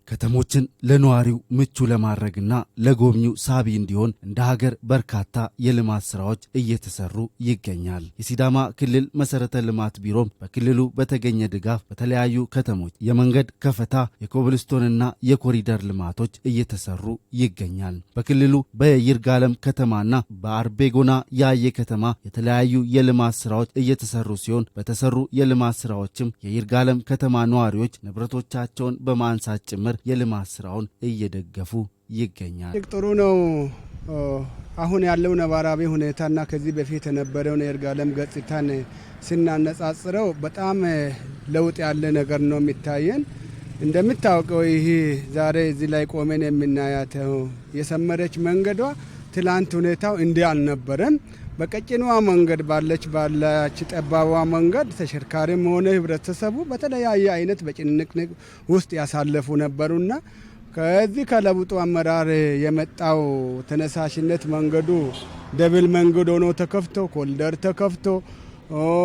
ከተሞችን ለነዋሪው ምቹ ለማድረግና ለጎብኚው ሳቢ እንዲሆን እንደ ሀገር በርካታ የልማት ስራዎች እየተሰሩ ይገኛል። የሲዳማ ክልል መሰረተ ልማት ቢሮም በክልሉ በተገኘ ድጋፍ በተለያዩ ከተሞች የመንገድ ከፈታ፣ የኮብልስቶንና የኮሪደር ልማቶች እየተሰሩ ይገኛል። በክልሉ በይርጋለም ከተማና በአርቤጎና ያየ ከተማ የተለያዩ የልማት ስራዎች እየተሰሩ ሲሆን በተሰሩ የልማት ስራዎችም የይርጋለም ከተማ ነዋሪዎች ንብረቶቻቸውን በማንሳት ጭምር የልማት ስራውን እየደገፉ ይገኛል። ጥሩ ነው። አሁን ያለው ነባራዊ ሁኔታና ከዚህ በፊት የነበረውን የይርጋለም ገጽታን ስናነጻጽረው በጣም ለውጥ ያለ ነገር ነው የሚታየን። እንደምታውቀው ይህ ዛሬ እዚህ ላይ ቆመን የምናያት የሰመረች መንገዷ ትላንት ሁኔታው እንዲህ አልነበረም። በቀጭኗ መንገድ ባለች ጠባቧ መንገድ ተሽከርካሪም ሆነ ህብረተሰቡ በተለያየ አይነት በጭንቅንቅ ውስጥ ያሳለፉ ነበሩና ከዚህ ከለውጡ አመራር የመጣው ተነሳሽነት መንገዱ ደብል መንገድ ሆኖ ተከፍቶ ኮሪደር ተከፍቶ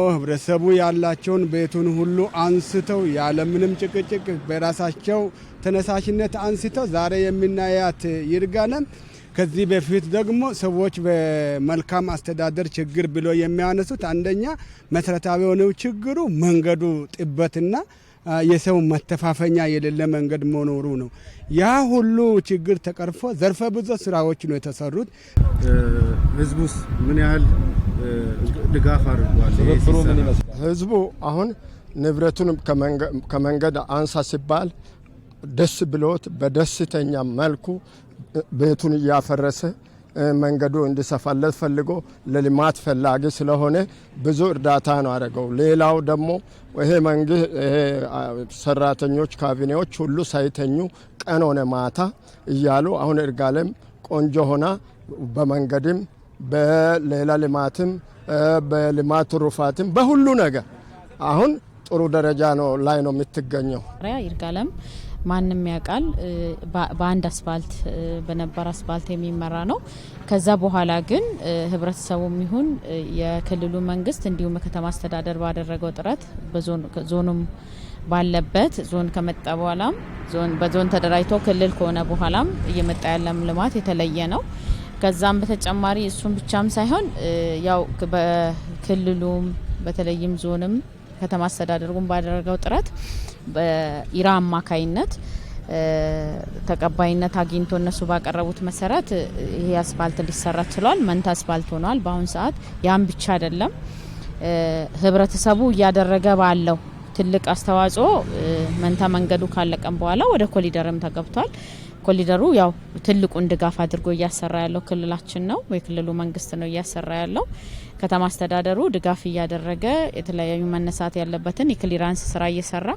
ህብረተሰቡ ያላቸውን ቤቱን ሁሉ አንስተው ያለምንም ጭቅጭቅ በራሳቸው ተነሳሽነት አንስተው ዛሬ የምናያት ይርጋለም ከዚህ በፊት ደግሞ ሰዎች በመልካም አስተዳደር ችግር ብሎ የሚያነሱት አንደኛ መሰረታዊ የሆነው ችግሩ መንገዱ ጥበትና የሰው መተፋፈኛ የሌለ መንገድ መኖሩ ነው። ያ ሁሉ ችግር ተቀርፎ ዘርፈ ብዙ ስራዎች ነው የተሰሩት። ህዝቡስ ምን ያህል ድጋፍ አድርጓል? ህዝቡ አሁን ንብረቱን ከመንገድ አንሳ ሲባል ደስ ብሎት በደስተኛ መልኩ ቤቱን እያፈረሰ መንገዱ እንዲሰፋለት ፈልጎ ለልማት ፈላጊ ስለሆነ ብዙ እርዳታ ነው አደረገው። ሌላው ደግሞ ይሄ መንግስት ሰራተኞች ካቢኔዎች ሁሉ ሳይተኙ ቀን ሆነ ማታ እያሉ አሁን ይርጋለም ቆንጆ ሆና በመንገድም በሌላ ልማትም በልማት ትሩፋትም በሁሉ ነገር አሁን ጥሩ ደረጃ ነው ላይ ነው የምትገኘው። ይርጋለም ማንም ያውቃል በአንድ አስፋልት በነበር አስፋልት የሚመራ ነው። ከዛ በኋላ ግን ህብረተሰቡም ይሁን የክልሉ መንግስት እንዲሁም ከተማ አስተዳደር ባደረገው ጥረት ዞኑም ባለበት ዞን ከመጣ በኋላም በዞን ተደራጅቶ ክልል ከሆነ በኋላም እየመጣ ያለም ልማት የተለየ ነው። ከዛም በተጨማሪ እሱም ብቻም ሳይሆን ያው በክልሉም በተለይም ዞንም ከተማ አስተዳደሩን ባደረገው ጥረት በኢራ አማካይነት ተቀባይነት አግኝቶ እነሱ ባቀረቡት መሰረት ይሄ አስፋልት ሊሰራ ችሏል። መንታ አስፋልት ሆኗል በአሁን ሰዓት። ያን ብቻ አይደለም ህብረተሰቡ እያደረገ ባለው ትልቅ አስተዋጽኦ መንታ መንገዱ ካለቀም በኋላ ወደ ኮሪደርም ተገብቷል። ኮሪደሩ ያው ትልቁን ድጋፍ አድርጎ እያሰራ ያለው ክልላችን ነው፣ የክልሉ መንግስት ነው እያሰራ ያለው። ከተማ አስተዳደሩ ድጋፍ እያደረገ የተለያዩ መነሳት ያለበትን የክሊራንስ ስራ እየሰራ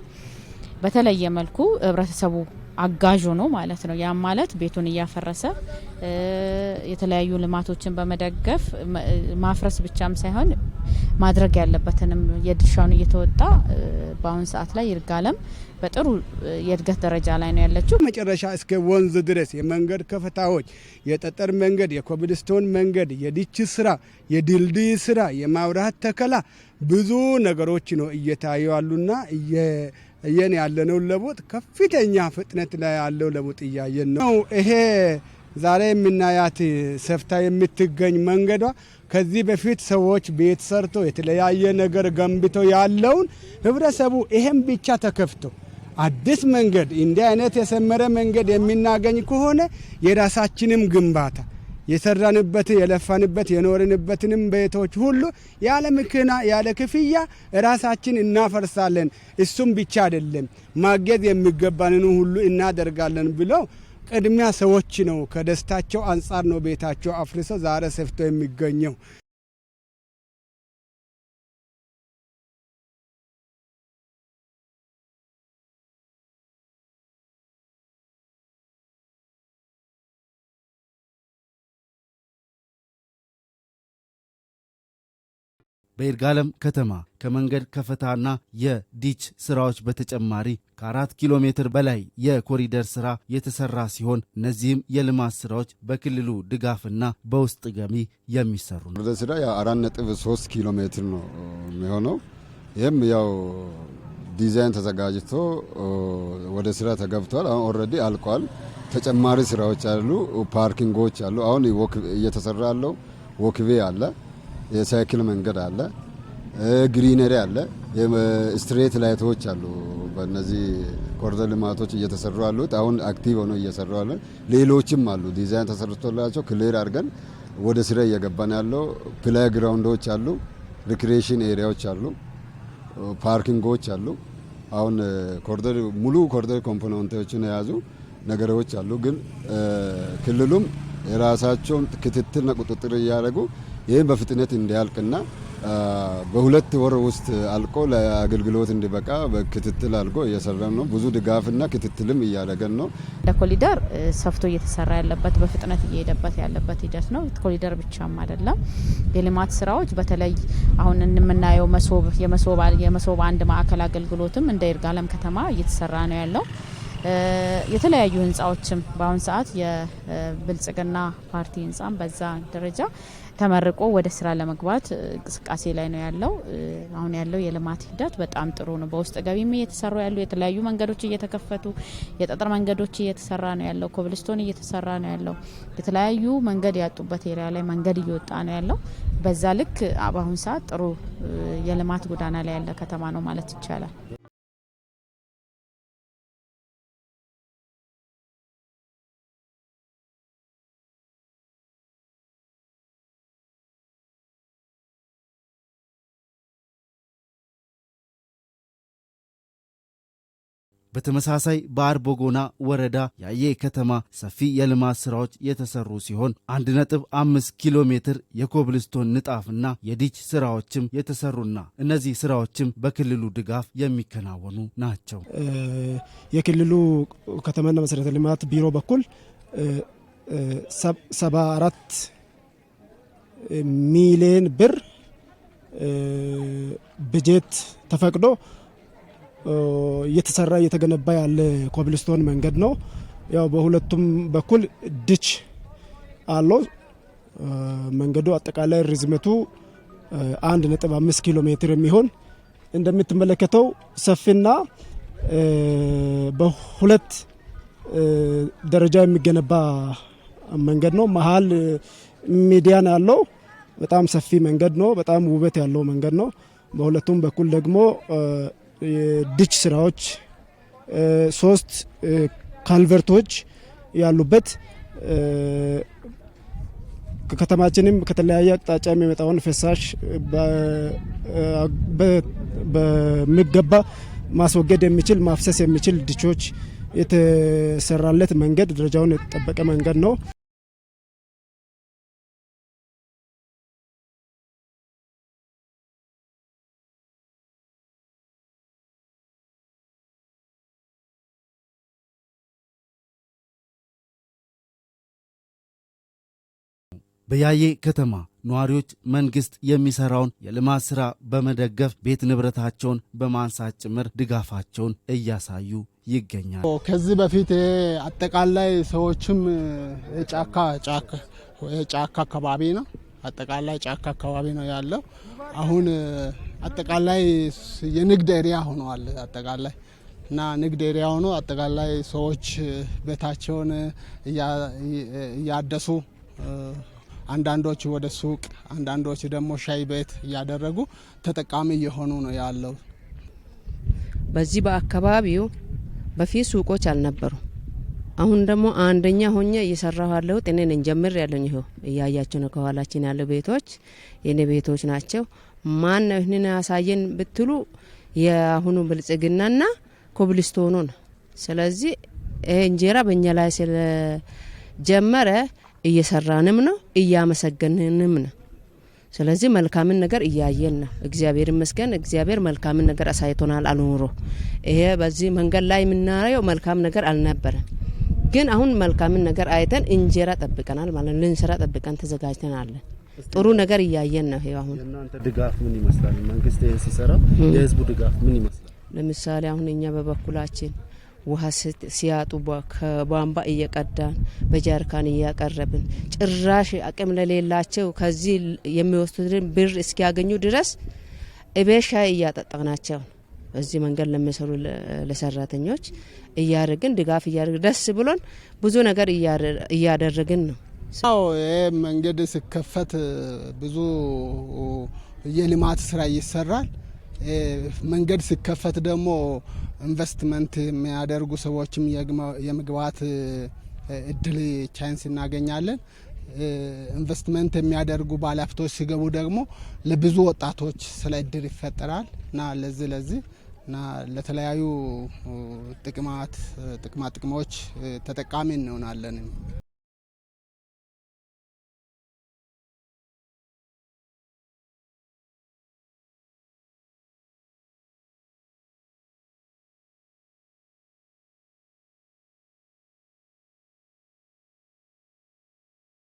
በተለየ መልኩ ህብረተሰቡ አጋዥ ነው ማለት ነው። ያም ማለት ቤቱን እያፈረሰ የተለያዩ ልማቶችን በመደገፍ ማፍረስ ብቻም ሳይሆን ማድረግ ያለበትንም የድርሻውን እየተወጣ በአሁን ሰዓት ላይ ይርጋለም በጥሩ የእድገት ደረጃ ላይ ነው ያለችው። መጨረሻ እስከ ወንዝ ድረስ የመንገድ ከፈታዎች፣ የጠጠር መንገድ፣ የኮብልስቶን መንገድ፣ የዲች ስራ፣ የድልድይ ስራ፣ የማብራት ተከላ ብዙ ነገሮች ነው እየታዩ ያሉና እየን ያለነው ለውጥ ከፍተኛ ፍጥነት ላይ ያለው ለውጥ እያየን ነው። ይሄ ዛሬ የምናያት ሰፍታ የምትገኝ መንገዷ ከዚህ በፊት ሰዎች ቤት ሰርቶ የተለያየ ነገር ገንብቶ ያለውን ህብረተሰቡ ይሄን ብቻ ተከፍቶ አዲስ መንገድ እንዲህ አይነት የሰመረ መንገድ የሚናገኝ ከሆነ የራሳችንም ግንባታ የሰራንበት የለፋንበት የኖርንበትንም ቤቶች ሁሉ ያለ ምክና ያለ ክፍያ ራሳችን እናፈርሳለን። እሱም ብቻ አይደለም ማገዝ የሚገባንን ሁሉ እናደርጋለን ብለው ቅድሚያ ሰዎች ነው ከደስታቸው አንጻር ነው ቤታቸው አፍርሰው ዛሬ ሰፍቶ የሚገኘው። በይርጋለም ከተማ ከመንገድ ከፈታና የዲች ስራዎች በተጨማሪ ከ4 ኪሎ ሜትር በላይ የኮሪደር ስራ የተሰራ ሲሆን እነዚህም የልማት ስራዎች በክልሉ ድጋፍና በውስጥ ገቢ የሚሰሩ ነው። ወደ ስራ 4.3 ኪሎ ሜትር ነው የሚሆነው። ይህም ያው ዲዛይን ተዘጋጅቶ ወደ ስራ ተገብቷል። አሁን ኦልሬዲ አልቋል። ተጨማሪ ስራዎች አሉ፣ ፓርኪንጎች አሉ። አሁን እየተሰራ ያለው ወክዌ አለ፣ የሳይክል መንገድ አለ፣ ግሪነሪ አለ፣ ስትሬት ላይቶች አሉ። በእነዚህ ኮሪደር ልማቶች እየተሰሩ ያሉት አሁን አክቲቭ ሆነው እየሰሩ ያሉ ሌሎችም አሉ። ዲዛይን ተሰርቶላቸው ክሊር አድርገን ወደ ስራ እየገባን ያለው ፕላይ ግራውንዶች አሉ፣ ሪክሬሽን ኤሪያዎች አሉ፣ ፓርኪንጎች አሉ። አሁን ኮሪደር ሙሉ ኮሪደር ኮምፖነንቶችን የያዙ ነገሮች አሉ። ግን ክልሉም የራሳቸውን ክትትልና ቁጥጥር እያደረጉ ይህን በፍጥነት እንዲያልቅና በሁለት ወር ውስጥ አልቆ ለአገልግሎት እንዲበቃ በክትትል አልቆ እየሰራን ነው። ብዙ ድጋፍና ክትትልም እያደረገን ነው። ለኮሪደር ሰፍቶ እየተሰራ ያለበት በፍጥነት እየሄደበት ያለበት ሂደት ነው። ኮሪደር ብቻም አይደለም፣ የልማት ስራዎች በተለይ አሁን የምናየው የመሶብ አንድ ማዕከል አገልግሎትም እንደ ይርጋለም ከተማ እየተሰራ ነው ያለው። የተለያዩ ህንጻዎችም በአሁን ሰዓት የብልጽግና ፓርቲ ህንጻም በዛ ደረጃ ተመርቆ ወደ ስራ ለመግባት እንቅስቃሴ ላይ ነው ያለው። አሁን ያለው የልማት ሂደት በጣም ጥሩ ነው። በውስጥ ገቢም እየተሰሩ ያሉ የተለያዩ መንገዶች እየተከፈቱ የጠጠር መንገዶች እየተሰራ ነው ያለው። ኮብልስቶን እየተሰራ ነው ያለው። የተለያዩ መንገድ ያጡበት ኤሪያ ላይ መንገድ እየወጣ ነው ያለው። በዛ ልክ በአሁን ሰዓት ጥሩ የልማት ጎዳና ላይ ያለ ከተማ ነው ማለት ይቻላል። በተመሳሳይ በአርቦጎና ወረዳ ያየ ከተማ ሰፊ የልማት ስራዎች የተሰሩ ሲሆን 1.5 ኪሎ ሜትር የኮብልስቶን ንጣፍና የዲች ስራዎችም የተሰሩና እነዚህ ስራዎችም በክልሉ ድጋፍ የሚከናወኑ ናቸው። የክልሉ ከተማና መሰረተ ልማት ቢሮ በኩል 74 ሚሊዮን ብር በጀት ተፈቅዶ እየተሰራ እየተገነባ ያለ ኮብልስቶን መንገድ ነው። ያው በሁለቱም በኩል ዲች አለው። መንገዱ አጠቃላይ ርዝመቱ 1.5 ኪሎ ሜትር የሚሆን እንደምትመለከተው ሰፊና በሁለት ደረጃ የሚገነባ መንገድ ነው። መሀል ሚዲያን ያለው በጣም ሰፊ መንገድ ነው። በጣም ውበት ያለው መንገድ ነው። በሁለቱም በኩል ደግሞ የዲች ስራዎች 3 ካልቨርቶች ያሉበት ከተማችንም ከተለያየ አቅጣጫ የሚመጣውን ፍሳሽ በሚገባ ማስወገድ የሚችል ማፍሰስ የሚችል ዲቾች የተሰራለት መንገድ ደረጃውን የተጠበቀ መንገድ ነው። በያየ ከተማ ነዋሪዎች መንግስት የሚሰራውን የልማት ስራ በመደገፍ ቤት ንብረታቸውን በማንሳት ጭምር ድጋፋቸውን እያሳዩ ይገኛል። ከዚህ በፊት አጠቃላይ ሰዎችም ጫካ አካባቢ ነው፣ አጠቃላይ ጫካ አካባቢ ነው ያለው። አሁን አጠቃላይ የንግድ ኤሪያ ሆኗል። አጠቃላይ እና ንግድ ኤሪያ ሆኖ አጠቃላይ ሰዎች ቤታቸውን እያደሱ አንዳንዶች ወደ ሱቅ፣ አንዳንዶች ደግሞ ሻይ ቤት እያደረጉ ተጠቃሚ እየሆኑ ነው ያለው። በዚህ በአካባቢው በፊት ሱቆች አልነበሩ። አሁን ደግሞ አንደኛ ሆኜ እየሰራሁ ያለሁት እኔ ነኝ። ጀምር ያለኝ ይኸው እያያችሁ ነው። ከኋላችን ያለው ቤቶች የኔ ቤቶች ናቸው። ማን ነው ይህንን ያሳየን ብትሉ የአሁኑ ብልጽግናና ኮብልስቶኑ ነው። ስለዚህ ይሄ እንጀራ በእኛ ላይ ስለጀመረ እየሰራንም ነው እያመሰገንንም ነው። ስለዚህ መልካምን ነገር እያየን ነው። እግዚአብሔር ይመስገን። እግዚአብሔር መልካምን ነገር አሳይቶናል አልኖሮ ይሄ በዚህ መንገድ ላይ የምናየው መልካም ነገር አልነበረም። ግን አሁን መልካምን ነገር አይተን እንጀራ ጠብቀናል ማለት ልንሰራ ጠብቀን ተዘጋጅተናል። ጥሩ ነገር እያየን ነው። ይሄ አሁን እናንተ ድጋፍ ምን ይመስላል? መንግስት ይሄን ሲሰራ የህዝቡ ድጋፍ ምን ይመስላል? ለምሳሌ አሁን እኛ በበኩላችን ውሃ ሲያጡ ከቧንቧ እየቀዳን በጃርካን እያቀረብን ጭራሽ አቅም ለሌላቸው ከዚህ የሚወስዱትን ብር እስኪያገኙ ድረስ እቤት ሻይ እያጠጣናቸው በዚህ መንገድ ለሚሰሩ ለሰራተኞች እያደረግን ድጋፍ እያደረግን ደስ ብሎን ብዙ ነገር እያደረግን ነው። አዎ መንገድ ሲከፈት ብዙ የልማት ስራ ይሰራል። መንገድ ሲከፈት ደግሞ ኢንቨስትመንት የሚያደርጉ ሰዎችም የመግባት እድል ቻንስ እናገኛለን። ኢንቨስትመንት የሚያደርጉ ባለሀብቶች ሲገቡ ደግሞ ለብዙ ወጣቶች ስለ እድል ይፈጠራል እና ለዚህ እና ለተለያዩ ጥቅሞች ተጠቃሚ እንሆናለን።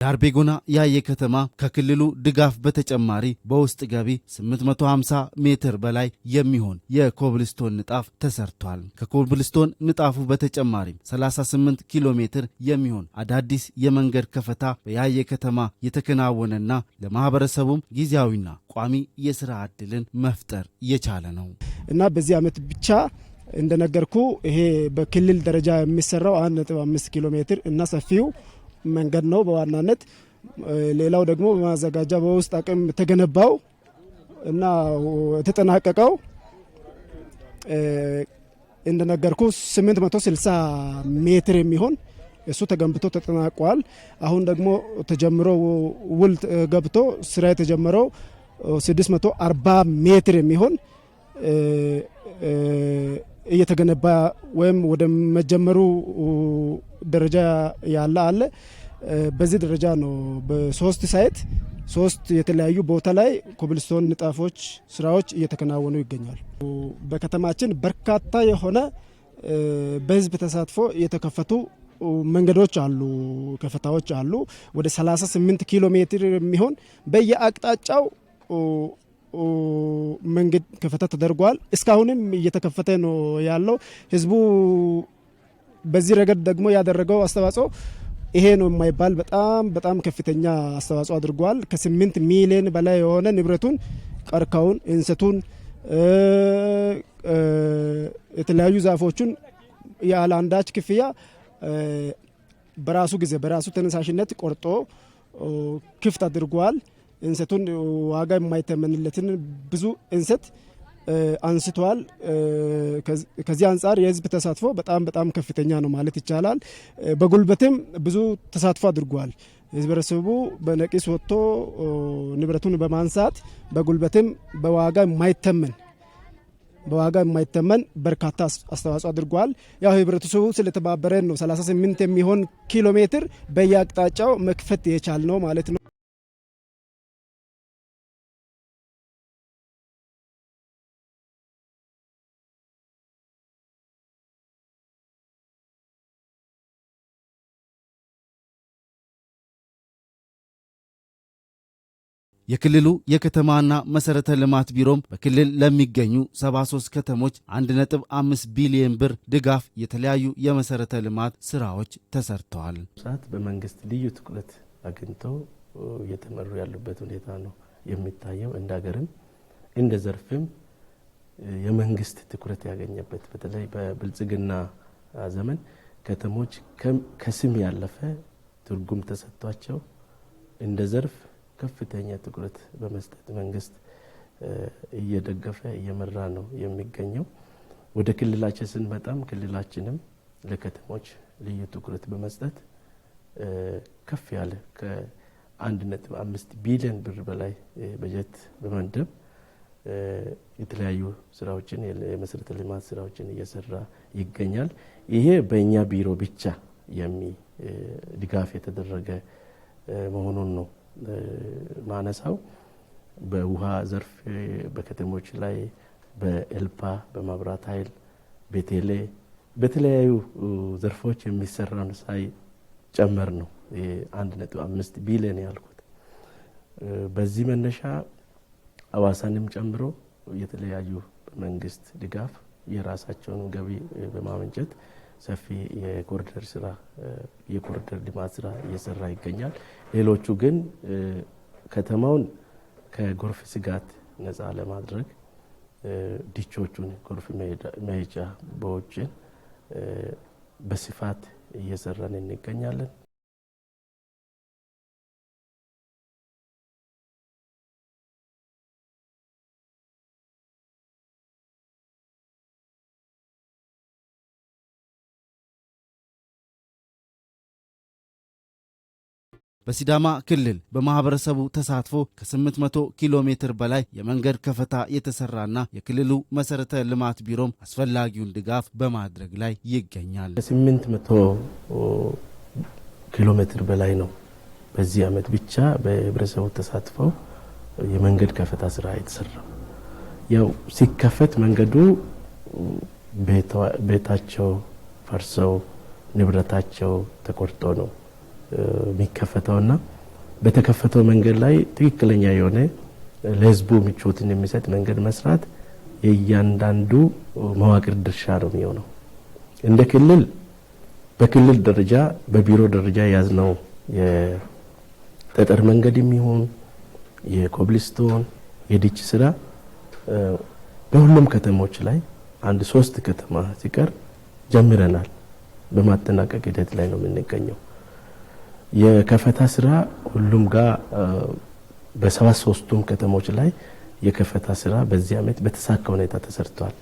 ዳርቤጎና ያየ ከተማ ከክልሉ ድጋፍ በተጨማሪ በውስጥ ገቢ 850 ሜትር በላይ የሚሆን የኮብልስቶን ንጣፍ ተሰርቷል። ከኮብልስቶን ንጣፉ በተጨማሪም 38 ኪሎ ሜትር የሚሆን አዳዲስ የመንገድ ከፈታ በያየ ከተማ የተከናወነና ለማህበረሰቡም ጊዜያዊና ቋሚ የስራ ዕድልን መፍጠር የቻለ ነው እና በዚህ ዓመት ብቻ እንደነገርኩ ይሄ በክልል ደረጃ የሚሰራው 1.5 ኪሎ ሜትር እና ሰፊው መንገድ ነው በዋናነት። ሌላው ደግሞ በማዘጋጃ በውስጥ አቅም ተገነባው እና ተጠናቀቀው እንደነገርኩ 860 ሜትር የሚሆን እሱ ተገንብቶ ተጠናቋል። አሁን ደግሞ ተጀምሮ ውል ገብቶ ስራ የተጀመረው 640 ሜትር የሚሆን እየተገነባ ወይም ወደ መጀመሩ ደረጃ ያለ አለ። በዚህ ደረጃ ነው በሶስት ሳይት 3 የተለያዩ ቦታ ላይ ኮብልስቶን ንጣፎች ስራዎች እየተከናወኑ ይገኛሉ። በከተማችን በርካታ የሆነ በህዝብ ተሳትፎ የተከፈቱ መንገዶች አሉ፣ ከፈታዎች አሉ። ወደ 38 ኪሎ ሜትር የሚሆን በየአቅጣጫው መንገድ ከፈታ ተደርጓል። እስካሁንም እየተከፈተ ነው ያለው። ህዝቡ በዚህ ረገድ ደግሞ ያደረገው አስተዋጽኦ ይሄ ነው የማይባል በጣም ከፍተኛ አስተዋጽኦ አድርጓል። ከ8 ሚሊዮን በላይ የሆነ ንብረቱን፣ ቀርከውን፣ እንሰቱን፣ የተለያዩ ዛፎቹን ያለ አንዳች ክፍያ በራሱ ጊዜ በራሱ ተነሳሽነት ቆርጦ ክፍት አድርጓል። እንሰቱን ዋጋ የማይተመንለትን ብዙ እንሰት አንስተዋል። ከዚህ አንጻር የህዝብ ተሳትፎ በጣም ከፍተኛ ነው ማለት ይቻላል። በጉልበትም ብዙ ተሳትፎ አድርጓል። ህዝበረሰቡ በነቂስ ወጥቶ ንብረቱን በማንሳት በጉልበትም በዋጋ የማይተመን በርካታ አስተዋጽኦ አድርጓል። ያው ህብረተሰቡ ስለተባበረን ነው 38 የሚሆን ኪሎ ሜትር በየአቅጣጫው መክፈት የቻል ነው ማለት ነው። የክልሉ የከተማና መሰረተ ልማት ቢሮም በክልል ለሚገኙ 73 ከተሞች 1.5 ቢሊዮን ብር ድጋፍ የተለያዩ የመሰረተ ልማት ስራዎች ተሰርተዋል። ሰዓት በመንግስት ልዩ ትኩረት አግኝተው እየተመሩ ያሉበት ሁኔታ ነው የሚታየው። እንደ ሀገርም እንደ ዘርፍም የመንግስት ትኩረት ያገኘበት በተለይ በብልጽግና ዘመን ከተሞች ከስም ያለፈ ትርጉም ተሰጥቷቸው እንደ ዘርፍ ከፍተኛ ትኩረት በመስጠት መንግስት እየደገፈ እየመራ ነው የሚገኘው። ወደ ክልላችን ስንመጣም ክልላችንም ለከተሞች ልዩ ትኩረት በመስጠት ከፍ ያለ ከ1.5 ቢሊዮን ብር በላይ በጀት በመንደብ የተለያዩ ስራዎችን የመሰረተ ልማት ስራዎችን እየሰራ ይገኛል። ይሄ በእኛ ቢሮ ብቻ ድጋፍ የተደረገ መሆኑን ነው ማነሳው። በውሃ ዘርፍ በከተሞች ላይ በኤልፓ በመብራት ኃይል በቴሌ በተለያዩ ዘርፎች የሚሰራን ሳይ ጨመር ነው 1.5 ቢሊዮን ያልኩት። በዚህ መነሻ አዋሳንም ጨምሮ የተለያዩ በመንግስት ድጋፍ የራሳቸውን ገቢ በማመንጨት ሰፊ የኮሪደር ልማት ስራ እየሰራ ይገኛል። ሌሎቹ ግን ከተማውን ከጎርፍ ስጋት ነፃ ለማድረግ ዲቾቹን ጎርፍ መሄጃ ቦዮችን በስፋት እየሰራን እንገኛለን። በሲዳማ ክልል በማህበረሰቡ ተሳትፎ ከ800 ኪሎ ሜትር በላይ የመንገድ ከፈታ የተሰራና የክልሉ መሰረተ ልማት ቢሮም አስፈላጊውን ድጋፍ በማድረግ ላይ ይገኛል። ከ800 ኪሎ ሜትር በላይ ነው በዚህ ዓመት ብቻ በህብረተሰቡ ተሳትፎ የመንገድ ከፈታ ስራ የተሰራው። ያው ሲከፈት መንገዱ ቤታቸው ፈርሰው ንብረታቸው ተቆርጦ ነው የሚከፈተውና በተከፈተው መንገድ ላይ ትክክለኛ የሆነ ለህዝቡ ምቾትን የሚሰጥ መንገድ መስራት የእያንዳንዱ መዋቅር ድርሻ ነው የሚሆነው። እንደ ክልል በክልል ደረጃ በቢሮ ደረጃ ያዝነው የጠጠር መንገድ የሚሆን የኮብልስቶን የዲች ስራ በሁሉም ከተሞች ላይ 3 ከተማ ሲቀር ጀምረናል። በማጠናቀቅ ሂደት ላይ ነው የምንገኘው። የከፈታ ስራ ሁሉም ጋር በ73ቱም ከተሞች ላይ የከፈታ ስራ በዚህ ዓመት በተሳካ ሁኔታ ተሰርቷል።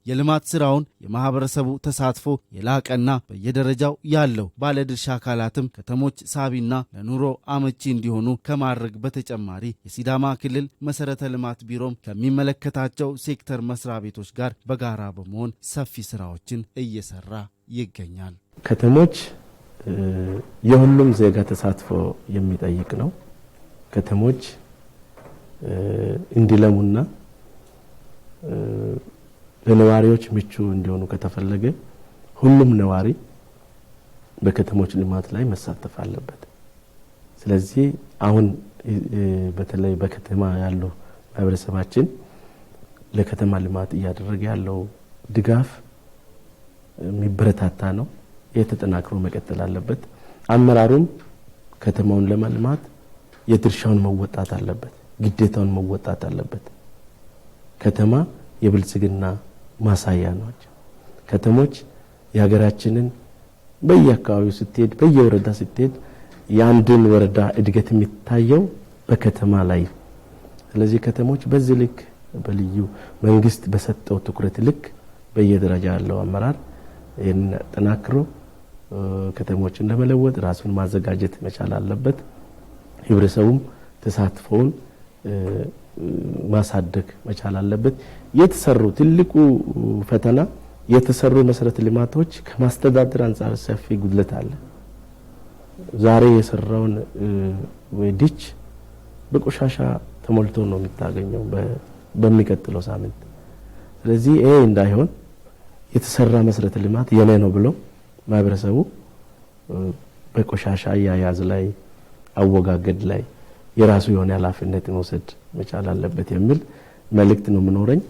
የልማት ስራውን የማህበረሰቡ ተሳትፎ የላቀና በየደረጃው ያለው ባለድርሻ አካላትም ከተሞች ሳቢና ለኑሮ አመቺ እንዲሆኑ ከማድረግ በተጨማሪ የሲዳማ ክልል መሰረተ ልማት ቢሮም ከሚመለከታቸው ሴክተር መስሪያ ቤቶች ጋር በጋራ በመሆን ሰፊ ስራዎችን እየሰራ ይገኛል። ከተሞች የሁሉም ዜጋ ተሳትፎ የሚጠይቅ ነው። ከተሞች እንዲለሙና ለነዋሪዎች ምቹ እንዲሆኑ ከተፈለገ ሁሉም ነዋሪ በከተሞች ልማት ላይ መሳተፍ አለበት። ስለዚህ አሁን በተለይ በከተማ ያለው ማህበረሰባችን ለከተማ ልማት እያደረገ ያለው ድጋፍ የሚበረታታ ነው። የተጠናክሮ መቀጠል አለበት። አመራሩም ከተማውን ለማልማት የድርሻውን መወጣት አለበት፣ ግዴታውን መወጣት አለበት። ከተማ የብልጽግና ማሳያ ናቸው። ከተሞች የሀገራችንን በየአካባቢው ስትሄድ በየወረዳ ስትሄድ የአንድን ወረዳ እድገት የሚታየው በከተማ ላይ። ስለዚህ ከተሞች በዚህ ልክ በልዩ መንግስት በሰጠው ትኩረት ልክ በየደረጃ ያለው አመራር ይህን ጠናክሮ ከተሞችን ለመለወጥ ራሱን ማዘጋጀት መቻል አለበት። ህብረተሰቡም ተሳትፎውን ማሳደግ መቻል አለበት። የተሰሩ ትልቁ ፈተና የተሰሩ መሰረተ ልማቶች ከማስተዳደር አንፃር ሰፊ ጉድለት አለ። ዛሬ የሰራውን ዲች በቆሻሻ ተሞልቶ ነው የሚታገኘው በሚቀጥለው ሳምንት። ስለዚህ ይሄ እንዳይሆን የተሰራ መሰረተ ልማት የኔ ነው ብሎ ማህበረሰቡ በቆሻሻ አያያዝ ላይ አወጋገድ ላይ የራሱ የሆነ ኃላፊነት መውሰድ መቻል አለበት የሚል መልእክት ነው የምኖረኝ።